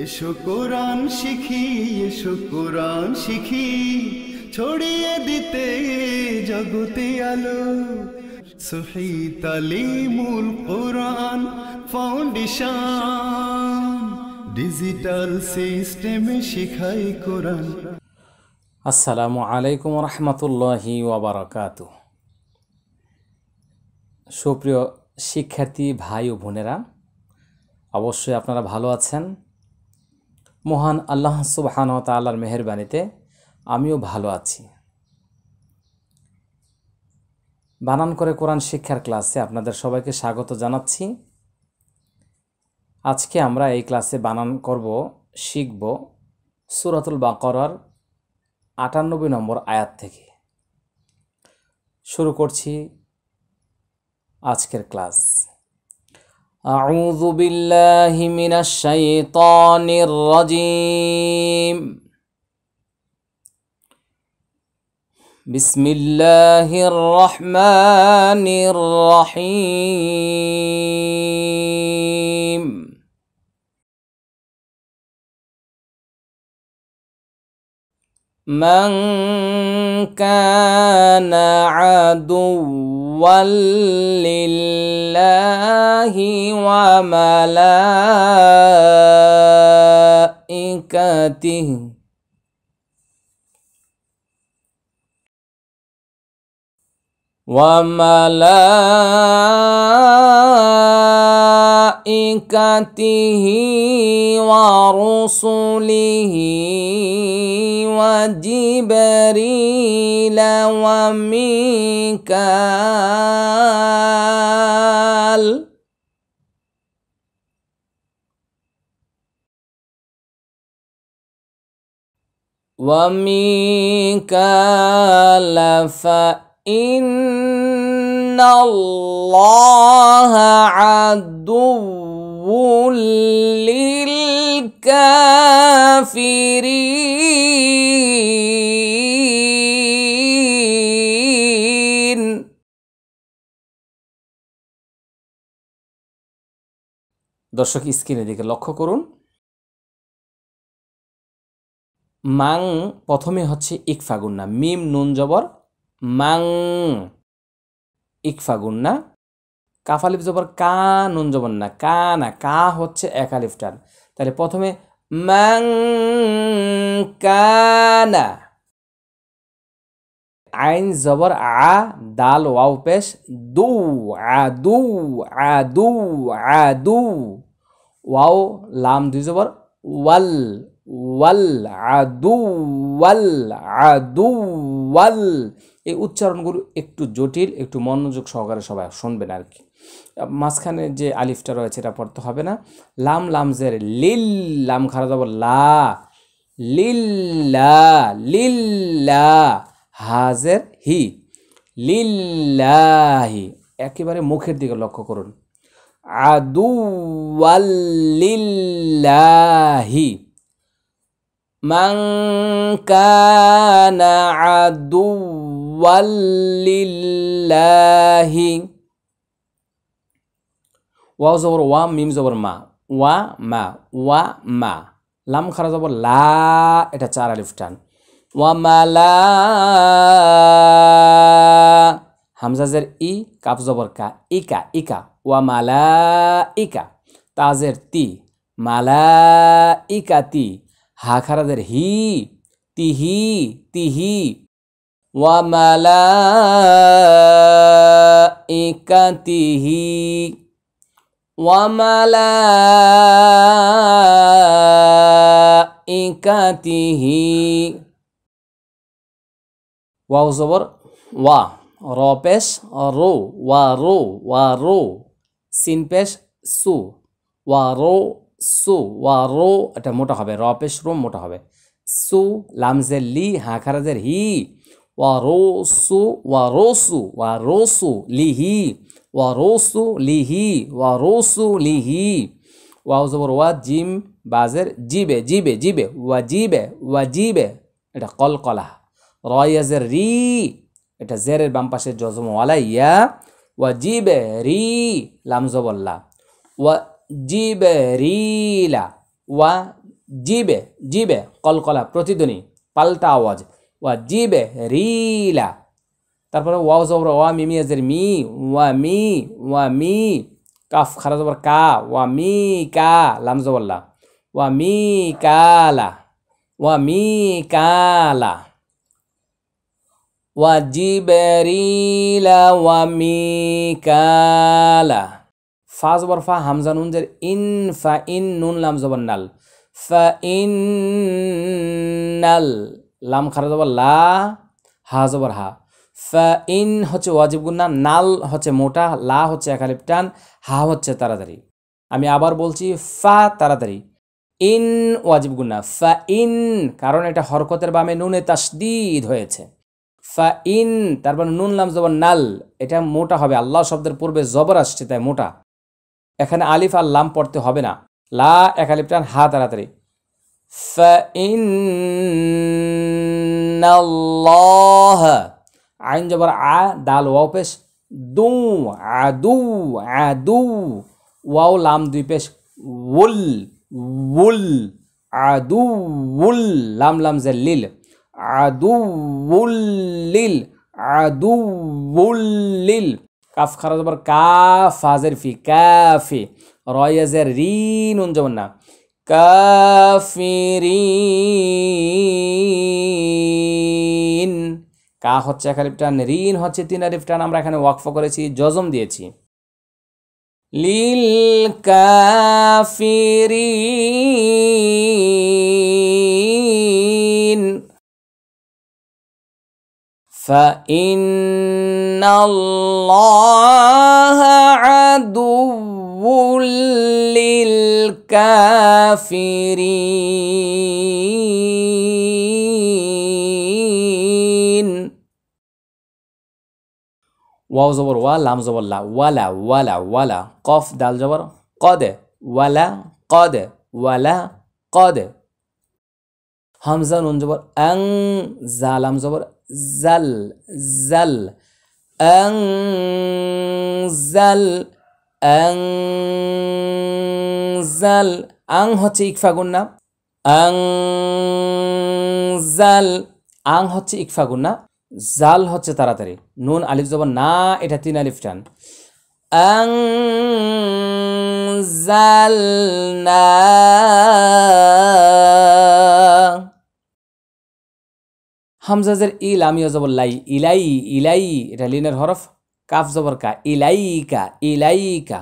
এসো কোরআন শিখি, এসো কোরআন শিখি, ছড়িয়ে দিতে জগতে আলো। সহি তালিমুল কোরআন ফাউন্ডেশন, ডিজিটাল সিস্টেমে শেখায় কোরআন। আসসালামু আলাইকুম রহমতুল্লাহি ওয়া বারাকাতুহু। সুপ্রিয় শিক্ষার্থী ভাই ও বোনেরা, অবশ্যই আপনারা ভালো আছেন। মহান আল্লাহ সুবহানাহু ওয়া তাআলার মেহেরবানিতে আমিও ভালো আছি। বানান করে কোরআন শিক্ষার ক্লাসে আপনাদের সবাইকে স্বাগত জানাচ্ছি। আজকে আমরা এই ক্লাসে বানান শিখব সূরাতুল বাকারার ৯৮ নম্বর আয়াত থেকে। শুরু করছি আজকের ক্লাস। আউযু বিল্লাহি মিনাশ শাইতানির রাজিম। বিসমিল্লাহির রহমানির রহিম। মান কানা আদুওয়াল লিল্লাহি ওয়া মালাইকাতিহি ওয়া রুসুলিহি ওয়া জিবরিল ওয়া মিকাল ইন্নাল্লাহা আদুউল লিল কাফিরিন। দর্শক স্ক্রিনের দিকে লক্ষ্য করুন। মাং প্রথমে হচ্ছে ইকফা গুন্না, মিম নুন জবর মাং, ইকফা গুন্না। কাফ আলিফ জবর কা, নুন জবর না, কা না, কা হচ্ছে এক আলিফ টান। তাহলে প্রথমে মাং কানা, আইন জবর আ, দাল ওয়াও পেশ দু, আদু আদু আদু, ওয়াও লাম দুই জবর ওয়াল ওয়াল আদু ওয়াল আদু ওয়াল। এই উচ্চারণগুলো একটু জটিল, একটু মনোযোগ সহকারে সবাই শুনবেন আর কি। মাঝখানে যে আলিফটা রয়েছে এটা পড়তে হবে না। লাম লামজের লিল, লাম খারা যাব লা, লিল্লা লিল্লা, হাজের হি, লিল্লাহি। একেবারে মুখের দিকে লক্ষ্য করুন। আদুওয়াল লিল্লাহি। মান কানা আদুওয়াল লিল্লাহি। ওয়াও জবর ওয়া, মিম জবর মা, ওয়া মা, ওয়া মা। লাম খারা জবর লা, এটা চার আলিফ টান। ওয়া মালা, হামজাজের ই, কাফ জবর কা, ইকা ইকা, ওয়া মালা ইকা। তাজের তি, মালা ইকাতি। হা খারাজের হি, তিহি তিহি। ওয়া মালা ইকাতিহি ওয়া মালা ইকাতিহি। ওয়াও জবর ওয়া, র পেশ রো, ওয়া রো ওয়া রো। সিন পেশ সু, ওয়া রো সু, ওয়া রো এটা মোটা হবে, র পেশ রো মোটা হবে। সু, লামজের লি, হা খারাজের হি। ওয়া রো সু, ওয়া রো সু, ওয়া রো সু লিহি, ওয়া রো সু লিহি, ওয়া রো সু লিহি। ওয়াও জবর ওয়া, জিম বাজের জিবে জিবে জিবে, ওয়া জিবে ওয়া জিবে, এটা কলকলা। রয়াজের রি, এটা জেরের বাম পাশে জজম ওয়ালা ইয়া। ওয়া জিবে রি, লাম জবর লা, ওয়া জিবে রিলা, ওয়া জিবে জিবে কলকলা প্রতিধ্বনি পাল্টা আওয়াজ ওয়া জিবে রিলা তারপরে ওয়াও জবর ওয়া মিমি আজের মি ওয়া মি কাফ খারা জবর কা ওয়া মি কা লাম জবর লা ওয়া মি কালা ওয়া জিবরিলা ওয়া মিকালা ফা জবর ফা হামজা নুন জের ইন ফা ইন নুন লাম জবর নাল ফা ইন্নাল লাম খারা জবর লা হা জবর হা ফা ইন হচ্ছে ওয়াজিব গুন্না নাল হচ্ছে মোটা লা হচ্ছে এক আলিফ টান হা হচ্ছে তাড়াতাড়ি আমি আবার বলছি ফা তাড়াতাড়ি ইন ওয়াজিব গুন্না ফা ইন কারণ এটা হরকতের বামে নুনে তাসদীদ হয়েছে ফা ইন তারপর নুন লাম জবর নাল এটা মোটা হবে আল্লাহ শব্দের পূর্বে জবর আসছে তাই মোটা এখানে আলিফ আর লাম পড়তে হবে না লা এক আলিফ টান হা তাড়াতাড়ি ফা ইন্নাল্লাহ আইন জবর আ দাল ওয়াও পেশ দু আদু ওয়াও লাম দুই পেশ উল আদু উল লাম লাম জের লিল আদু লিল কাফ খারা জবর কাফ ফাজের ফি কাফি রয়াজের রি নুন জবর না কাফিরিন কা হচ্ছে এক আলিফ টান রিন হচ্ছে তিন আলিফ টান আমরা এখানে ওয়াকফ করেছি জজম দিয়েছি লিল কাফিরিন فإن الله عدو للكافرين ওয়াও জবর ওয়া লাম জবর লা ওয়ালা কফ দাল জবর কদ ওয়ালা কদ হামজা নুন জবর আং জা লাম জবর জাল আং হচ্ছে ইকফা গুন্না আং হচ্ছে ইকফা গুন্না জাল হচ্ছে তাড়াতাড়ি নুন আলিফ জবর না এটা তিন আলিফ টান আং জালনা হামজাজের ই লামিয়া জবর লাই ইলাই এটা লিনের হরফ কাফ জবর কা ইলাইকা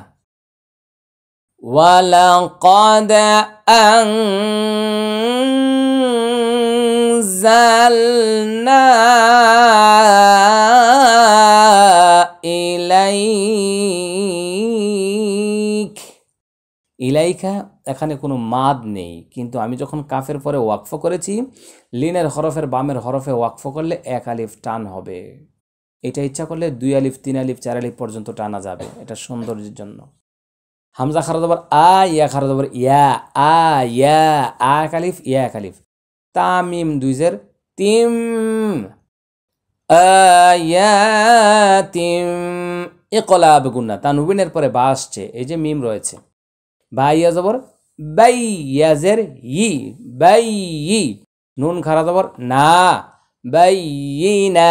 ওয়ালাকাদ আনজালনা ইলাইকা এখানে কোনো মাদ নেই কিন্তু আমি যখন কাফের পরে ওয়াকফ করেছি লিনের হরফের বামের হরফে ওয়াকফ করলে এক আলিফ টান হবে এটা ইচ্ছা করলে দুই আলিফ তিন আলিফ চার আলিফ পর্যন্ত টানা যাবে এটা সৌন্দর্যের জন্য হামজা খারা জবর ইয়া খারা জবর ইয়া এক আলিফ ইয়া এক আলিফ তামিম দুইজের তিম আয়াতিম ইকলাব গুন্না তানবিনের পরে বা আসছে এই যে মিম রয়েছে বা ইয়া জবর বাই ইয়াজের বাই নুন খারা জবর না বাইয়িনা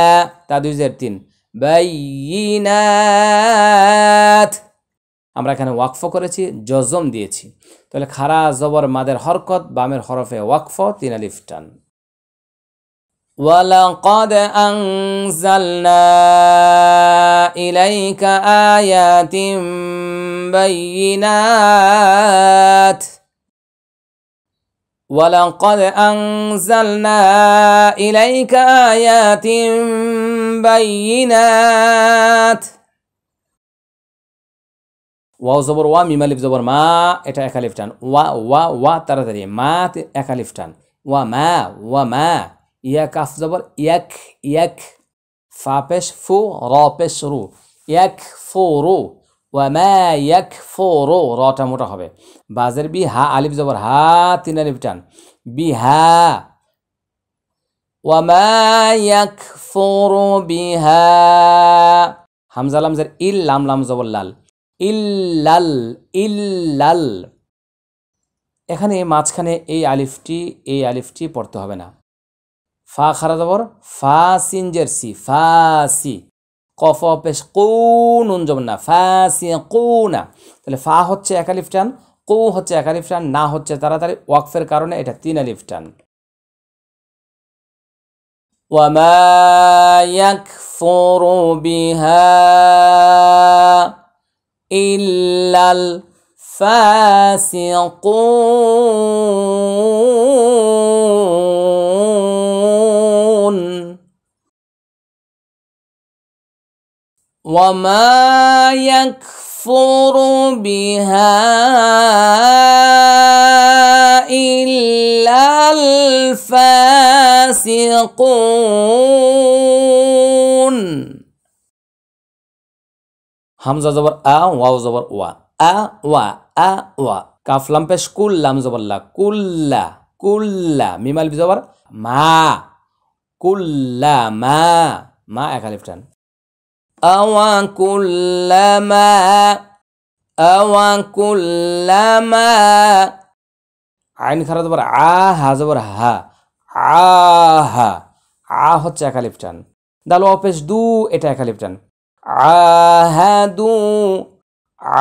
তা দুইজের তিন বাইয়িনাত আমরা এখানে ওয়াকফ করেছি জজম দিয়েছি তাহলে খারা জবর মাদের হরকত বামের হরফে ওয়াকফ তিন আলিফ টান ওয়ালাকাদ আনজালনা ইলাইকা আয়াতিম বাইয়িনাত ওয়ালাকাদ আনজালনা ইলাইকা আয়াতিম বাইয়িনাত ওয়াও জবর ওয়া মিম আলিফ জবর মা এটা এক আলিফ টান ওয়া তাড়াতাড়ি মা এক আলিফ টান ওয়া মা ইয়া কাফ জবর ইয়াক ফা পেশ ফু র পেশ রু ইয়াকফুরু ওয়া মা ইয়াকফুরু রটা মোটা হবে বাজের বি হা আলিফ জবর হা তিন আলিফ টান বিহা ওয়া মা ইয়াকফুরু বিহা হামজা লামজের ইল লাম লাম জবর লাল ইল্লাল এখানে মাঝখানে এই আলিফটি পড়তে হবে না। ফা খারা জবর ফা, সিন জের সি, ফাসি। কফ পেশ কু, নুন জবর না, ফাসি কুনা। তাহলে ফা হচ্ছে এক আলিফ টান, কু হচ্ছে এক আলিফ টান, না হচ্ছে তাড়াতাড়ি, ওয়াকফের কারণে এটা 3 আলিফ টান। ওয়ামা ইয়াকফুরু বিহা ইল্লাল ফাসিকুন। ওয়ামা ইয়াকফুরু বিহা ইল্লাল ফাসিকুন। হামজা জবর আ, ওয়াও জবর ওয়া, আ ওয়া, আ ওয়া। কাফ লাম পেশ কুল, লাম জবর লা, কুল্লা, কুল্লা। মিম আলিফ জবর মা, কুল্লা মা, মা এক আলিফ টান। আওয়া কুল্লামা, আওয়া কুল্লামা। আইন খারা জবর আ, হা জবর হা, আহা। আ হচ্ছে এক আলিফ টান। দাল ওয়া পেশ দু, এটা এক আলিফ টান। আহাদু,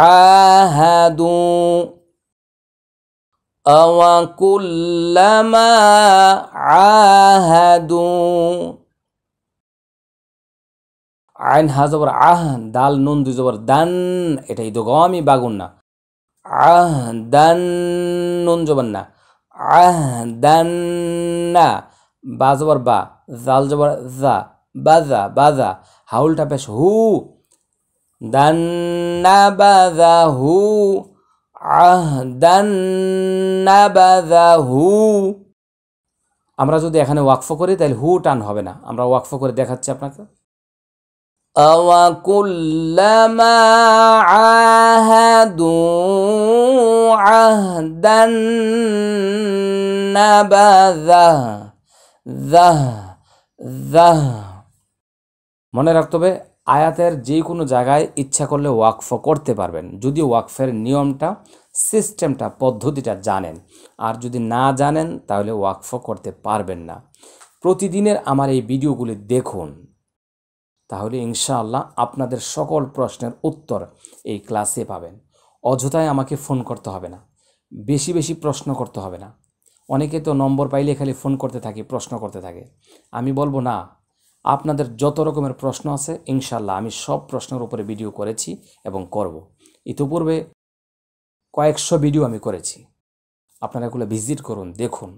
আহাদু। আওয়া কুল্লামা আহাদু। আইন হা জবর আহ, দাল নুন দুই জবর দান, এটা ইদগামি বাগুন না। আহ দান, নুন জবর না, আহ দান না। বা জবর বা, জাল জবর জা, বাজা, বাজা। হাউলটা পেশ হু, দান্না বাজা হু, আহ দান্না বাজা হু। আমরা যদি এখানে ওয়াকফ করি তাহলে হু টান হবে না। আমরা ওয়াকফ করে দেখাচ্ছি আপনাকে। আওয়া কুল্লামা আহাদু আহদান নাবাযা, যাহ, যাহ। মনে রাখতে হবে আয়াতের যে কোনো জায়গায় ইচ্ছা করলে ওয়াকফ করতে পারবেন, যদি ওয়াকফের নিয়মটা, সিস্টেমটা, পদ্ধতিটা জানেন। আর যদি না জানেন তাহলে ওয়াকফ করতে পারবেন না। প্রতিদিনের আমার এই ভিডিওগুলি দেখুন, তাহলে ইনশাআল্লাহ আপনাদের সকল প্রশ্নের উত্তর এই ক্লাসে পাবেন। অযথায় আমাকে ফোন করতে হবে না, বেশি বেশি প্রশ্ন করতে হবে না। অনেকে তো নম্বর পাইলে খালি ফোন করতে থাকে, প্রশ্ন করতে থাকে। আমি বলবো না, আপনাদের যত রকমের প্রশ্ন আছে ইনশাআল্লাহ আমি সব প্রশ্নের উপরে ভিডিও করেছি এবং করব। ইতিপূর্বে কয়েকশো ভিডিও আমি করেছি, আপনারা এগুলো ভিজিট করুন, দেখুন।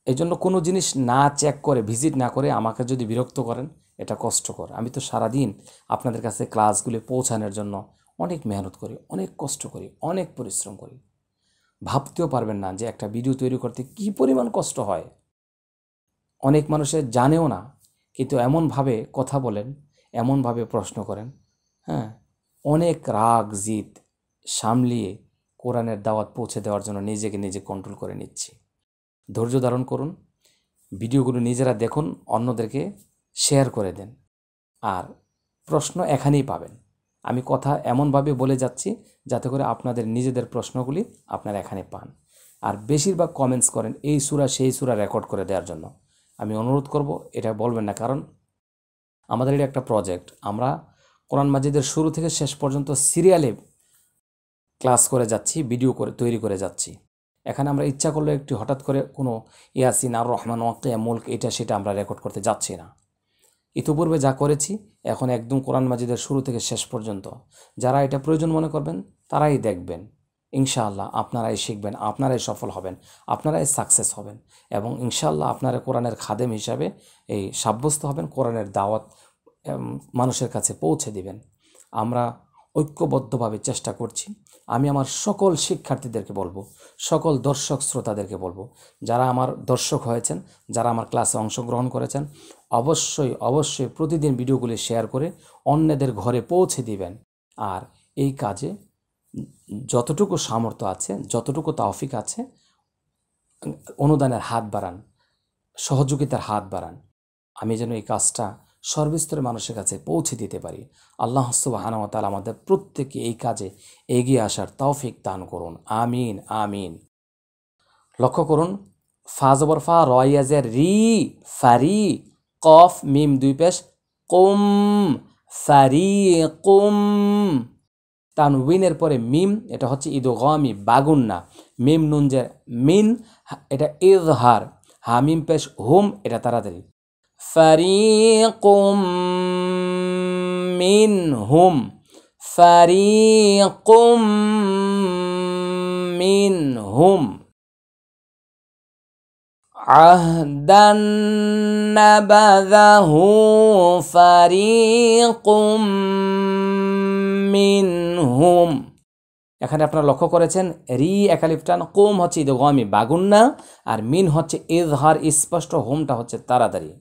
এই জন্য কোনো জিনিস না চেক করে, ভিজিট না করে আমাকে যদি বিরক্ত করেন, এটা কষ্টকর। আমি তো সারাদিন আপনাদের কাছে ক্লাসগুলি পৌঁছানোর জন্য অনেক মেহনত করি, অনেক কষ্ট করি, অনেক পরিশ্রম করি। ভাবতেও পারবেন না যে একটা ভিডিও তৈরি করতে কী পরিমাণ কষ্ট হয়। অনেক মানুষে জানেও না, কিন্তু এমনভাবে কথা বলেন, এমনভাবে প্রশ্ন করেন, হ্যাঁ। অনেক রাগ জিদ সামলিয়ে কোরআনের দাওয়াত পৌঁছে দেওয়ার জন্য নিজেকে নিজে কন্ট্রোল করে নিচ্ছি। ধৈর্য ধারণ করুন, ভিডিওগুলো নিজেরা দেখুন, অন্যদেরকে শেয়ার করে দেন। আর প্রশ্ন এখানেই পাবেন। আমি কথা এমনভাবে বলে যাচ্ছি যাতে করে আপনাদের নিজেদের প্রশ্নগুলি আপনারা এখানে পান। আর বেশিরভাগ কমেন্টস করেন এই সূরা সেই সূরা রেকর্ড করে দেওয়ার জন্য। আমি অনুরোধ করব এটা বলবেন না, কারণ আমাদের এটা একটা প্রজেক্ট। আমরা কোরআন মাজিদের শুরু থেকে শেষ পর্যন্ত সিরিয়ালে ক্লাস করে যাচ্ছি, ভিডিও করে তৈরি করে যাচ্ছি। এখানে আমরা ইচ্ছা করলে একটু হঠাৎ করে কোনো ইয়াসিন আর রহমান ওয়াকিয়া মুলক এটা সেটা আমরা রেকর্ড করতে যাচ্ছি না। ইতিপূর্বে যা করেছি এখন একদম কোরআন মাজিদের শুরু থেকে শেষ পর্যন্ত যারা এটা প্রয়োজন মনে করবেন তারাই দেখবেন। ইনশাআল্লাহ আপনারাই শিখবেন, আপনারাই সফল হবেন, আপনারাই সাকসেস হবেন এবং ইনশাআল্লাহ আপনারা কোরআনের খাদেম হিসাবে এই সাব্যস্ত হবেন, কোরআনের দাওয়াত মানুষের কাছে পৌঁছে দিবেন। আমরা ঐক্যবদ্ধভাবে চেষ্টা করছি। আমি আমার সকল শিক্ষার্থীদেরকে বলবো, সকল দর্শক শ্রোতাদেরকে বলবো, যারা আমার দর্শক হয়েছেন, যারা আমার ক্লাসে অংশগ্রহণ করেছেন, অবশ্যই অবশ্যই প্রতিদিন ভিডিওগুলি শেয়ার করে অন্যদের ঘরে পৌঁছে দিবেন। আর এই কাজে যতটুকু সামর্থ্য আছে, যতটুকু তৌফিক আছে, অনুদানের হাত বাড়ান, সহযোগিতার হাত বাড়ান। আমি যেন এই কাজটা সর্বস্তরের মানুষের কাছে পৌঁছে দিতে পারি। আল্লাহ সুবহানাহু ওয়া তাআলা আমাদের প্রত্যেককে এই কাজে এগিয়ে আসার তৌফিক দান করুন। আমিন আমিন। লক্ষ্য করুন, ফা জবর ফা, র ইয়া জের রি, ফারি, কফ মিম দুই পেশ কুম, ফারিকুম। তানউইনের পরে মিম, এটা হচ্ছে ইদগামি বাগুন্না। মিম নুন জের মিন, এটা ইজহার। হামিম পেশ হুম, এটা তাড়াতাড়ি। ফারিকুম মিনহুম, ফারিকুম মিনহুম। আহদান নাবাযাহু ফারিকুম মিনহুম। এখানে আপনারা লক্ষ্য করেছেন, রি একালিফ টান, কুম হচ্ছে ইদগামি বাগুন্না, আর মিন হচ্ছে ইজহার স্পষ্ট, হুমটা হচ্ছে তাড়াতাড়ি।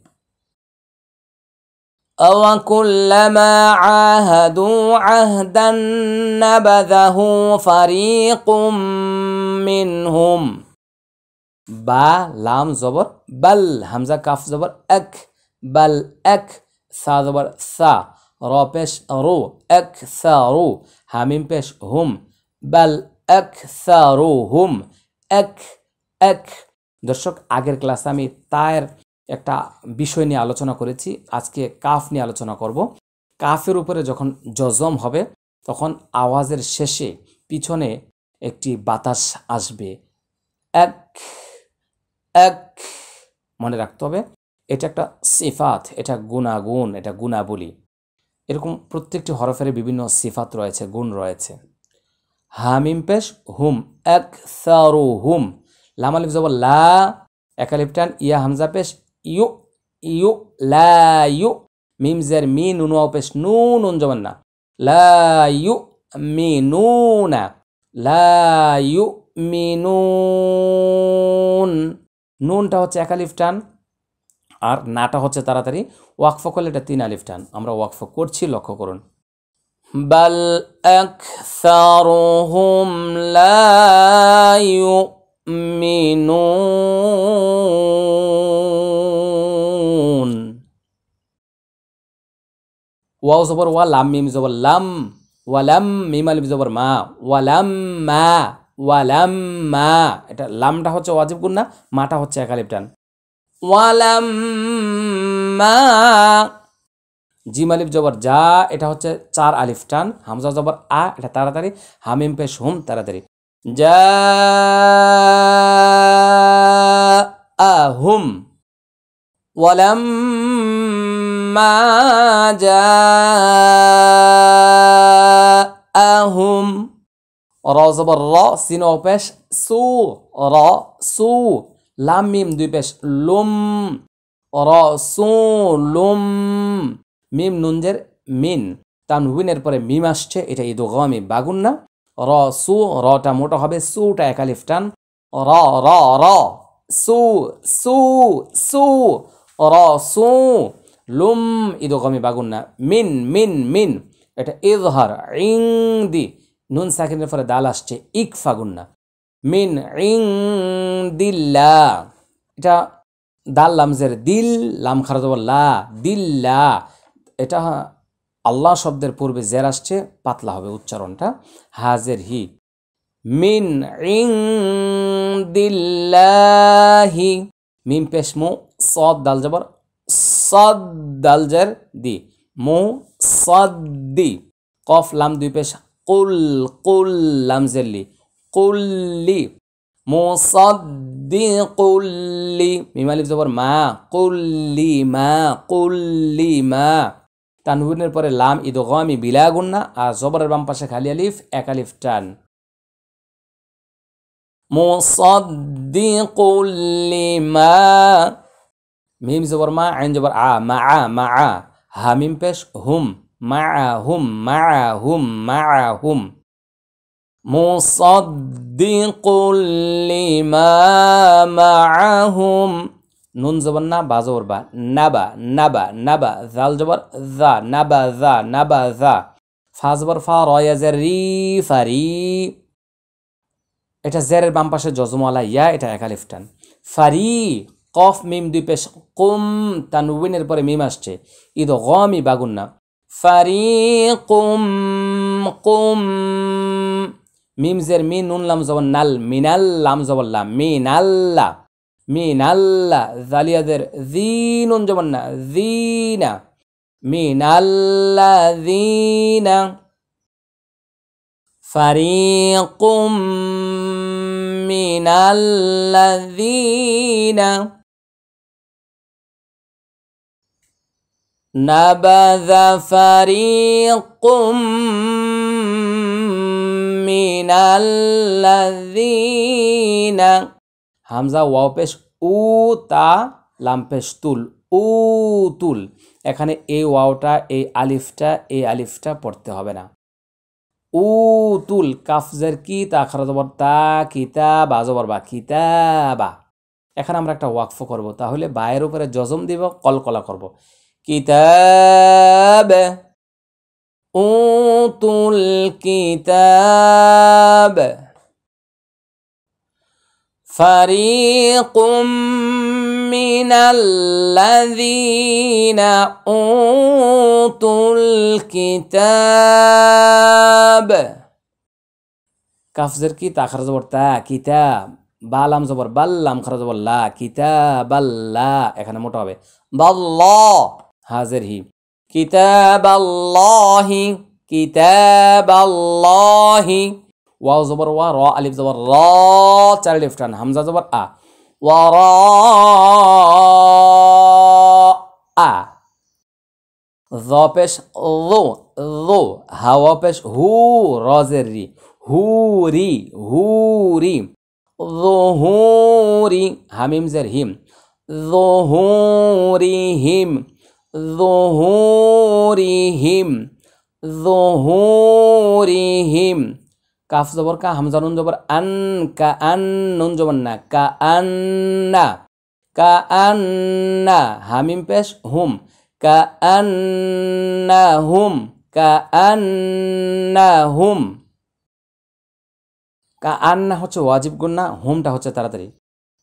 আওয়াকুল্লামা আহাদু আহদান নাবাযাহু ফারিকুম মিনহুম। বা লাম জবর বাল, হামজা কাফ জবর এক, বাল এক। সা জবর সা, র পেশ রু, এক সা রু। হামিম পেশ হুম, বাল এক সা রু হুম, এক এক। দর্শক, আগের ক্লাসে আমি তায়ের একটা বিষয় নিয়ে আলোচনা করেছি, আজকে কাফ নিয়ে আলোচনা করব। কাফের উপরে যখন জজম হবে তখন আওয়াজের শেষে পিছনে একটি বাতাস আসবে, এক এক। মনে রাখতে হবে, এটা একটা সিফাত, এটা গুণাগুণ, এটা গুণাবলী। এরকম প্রত্যেকটি হরফের বিভিন্ন সিফাত রয়েছে, গুণ রয়েছে। হামিম পেশ হুম, এক সারু হুম। লাম আলিফ জবর লা, একালিফ টান, ইয়া হামজা পেশ ইউ, ইউ লা ইউ। মিম জের মি, নুন ওয়াও পেশ নু, নুন জবর না, লা ইউ মিনুনা, লা ইউ মিনুন। নুনটা হচ্ছে একালিফ টান, আর নাটা হচ্ছে তাড়াতাড়ি। ওয়াকফ করলে এটা 3 আলিফ টান। আমরা ওয়াকফ করছি, লক্ষ্য করুন। বাল আকসারুহুম লা ইউমিনুন। ওয়াও জবর ওয়া, লাম মিম জবর লাম, ওয়ালাম মিম আলিফ জবর মা, ওয়ালাম মা, ওয়ালাম মা। এটা লামটা হচ্ছে ওয়াজিব গুন্না, মাটা হচ্ছে একালিফ টান। ওয়ালাম মা। জিম আলিফ জবর যা, এটা হচ্ছে 4 আলিফ টান। হামজা জবর আ, এটা তাড়াতাড়ি। হামিম পেশ হুম, তাড়াতাড়ি। যা আহুম, ওয়ালাম মা যা আহুম। র জবর র, সিন ও পেশ সু, র সু। লাম মিম দুই পেশ লুম, র সু লুম। মিম নুনজের মিন, তানউইনের পরে মিম আসছে, এটা ইদগামি বাগুন্না। র সু, রটা মোটা হবে, সুটা একালিফ টান। র র র, সু সু সু, র সু লুম, ইদগামি বাগুন্না। মিন মিন মিন, এটা ইজহার, ইং দি। নুন সাকিনের পরে দাল আসছে, ইকফা গুন্না। মিন ইং দিল্লা, এটা দাল লামজের দিল, লাম খারাজ লা, দিল্লা। এটা আল্লাহ শব্দের পূর্বে জের আসছে, পাতলা হবে উচ্চারণটা, হাজের হি। মিন ইং দিল্লাহি। মিম পেশ মু, সদ দাল জবর সদ, দাল জের দি, মু সদ্দি। কফ লাম দুই পেশ কুল, কুল লাম জেরলি, কুল্লি। মুসাদ্দিকুল্লি, মিম আলিফ জবর মা, কুল্লি মা, কুল্লি মা। তানউইনের পরে লাম ইদগামি বিলা গুন্না, আর জবরের বাম পাশে খালি আলিফ, এক আলিফ টান। মুসাদ্দিকুল্লি মা। মিম জবর মা, আইন জবর আ, মা আ, মা আ। হামিম পেশ হুম, মা হুম, মা হুম, মা হুম। মুসাদ্দিকুল লিমা মাআহুম। নুন জবর না, বা জবর বা, নাবা, নাবা, নাবা। জাল জবর জা, নাবা জা, নাবা জা। ফা জবর ফা, র ইয়া জের রি, ফারি। এটা জেরের বাম পাশে জজমওয়ালা ইয়া, এটা এক আলিফ টান। ফারি কফ মিম দুই পেশ কুম, তানউইনের পরে মিম আসছে, ইদ গমি বাগুন্না, ফারিকুম কুম, মিম জের মিন, নুন লাম জবর নাল, মিনাল লাম জবর লা, মিনাল্লা, মিনাল্লা, জালিয়াদের জি, নুন জবর না, জিনা, মিনাল্লাযীনা, ফারিকুম মিনাল্লাযীনা, নাবাযা ফারিকুম মিনাল্লাযীনা, হামজা ওয়াও পেশ উ, তা লাম পেশ তুল, উ তুল। এখানে এই ওয়াওটা এই আলিফটা পড়তে হবে না। উ তুল, কাফজের কি, তা খারা জবর তা, কিতাবা জবর বা, কিতাবা। এখানে আমরা একটা ওয়াকফ করব, তাহলে বায়ের উপরে জজম দিব, কলকলা করব, কিতাব, উতুল কিতাব, ফারিকুম মিনাল্লাযীনা উতুল কিতাব, কাফজের কি, তা খারা জবর তা, কিতাব, বা লাম জবর বাল, লাম খারা জবর লা, কিতাবাল্লা, এখানে মোটা হবে, বাল্লাহ, হাজের হি, কিতাবাল্লাহি, কিতাবাল্লাহি, ওয়াও জবর ওয়া, র আলিফ জবর র, চার আলিফ টান, হামজা জবর আ, ওয়া র আ, য পেশ যো, যো, হাওয়া পেশ হু, রজের রি, হুরি, হুরি, যুহুরি, হামিম জের হিম, যুহুরিহিম, যুহুরিহিম, যুহুরিহিম, কাফ জবর কা, হামজা নুন জবর আন, কা আন, নুন জবর না, কা আন্না, কা আন্না, হামিম পেশ হুম, কা আন্নাহুম, কা আন্নাহুম, কা আন্না হচ্ছে ওয়াজিব গুন্না, হুমটা হচ্ছে তাড়াতাড়ি,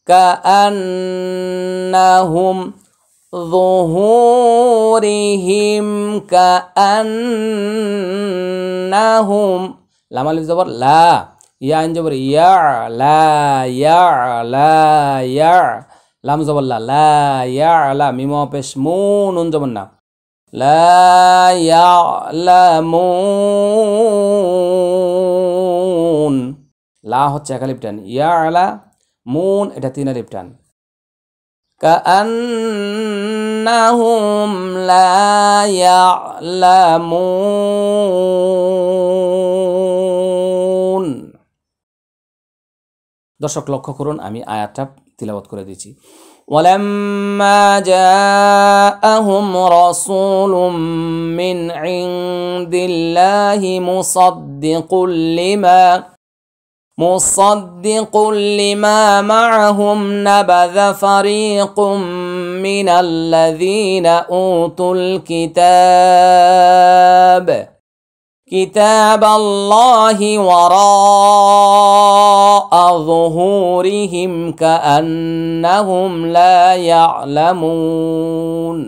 কা আন্নাহুম, যুহুরিহিম, কা আন্নাহুম, লাম আলিফ জবর লা, ইয়া আইন জবর ইয়া, লা ইয়া, লা ইয়া, লাম জবর লা, লা ইয়া লা, মিম পেশ মু, নুন জবর না, লা ইয়ালামুন, লা হচ্ছে এক আলিফ টান, ইয়া আলা, মুন এটা তিন আলিফ টান, কাআন্নাহুম লা ইয়ালামুন। দর্শক লক্ষ্য করুন, আমি আয়াতটা তিলাওয়াত করে দিচ্ছি। ওয়ালাম্মা জাআহুম রাসূলুম মিন ইনদিল্লাহি মুসাদ্দিকুল লিমা মা'আহুম নাবাযা ফারীকুম মিনাল্লাযীনা উতুল কিতাবাল্লাহি ওয়ারা'a যুহুরিহিম কাআন্নাহুম লা ইয়া'লামুন।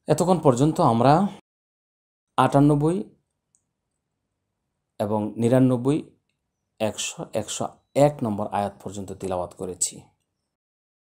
এতক্ষণ পর্যন্ত আমরা 98 এবং 99, 100, 101 নম্বর আয়াত পর্যন্ত তিলাওয়াত করেছি।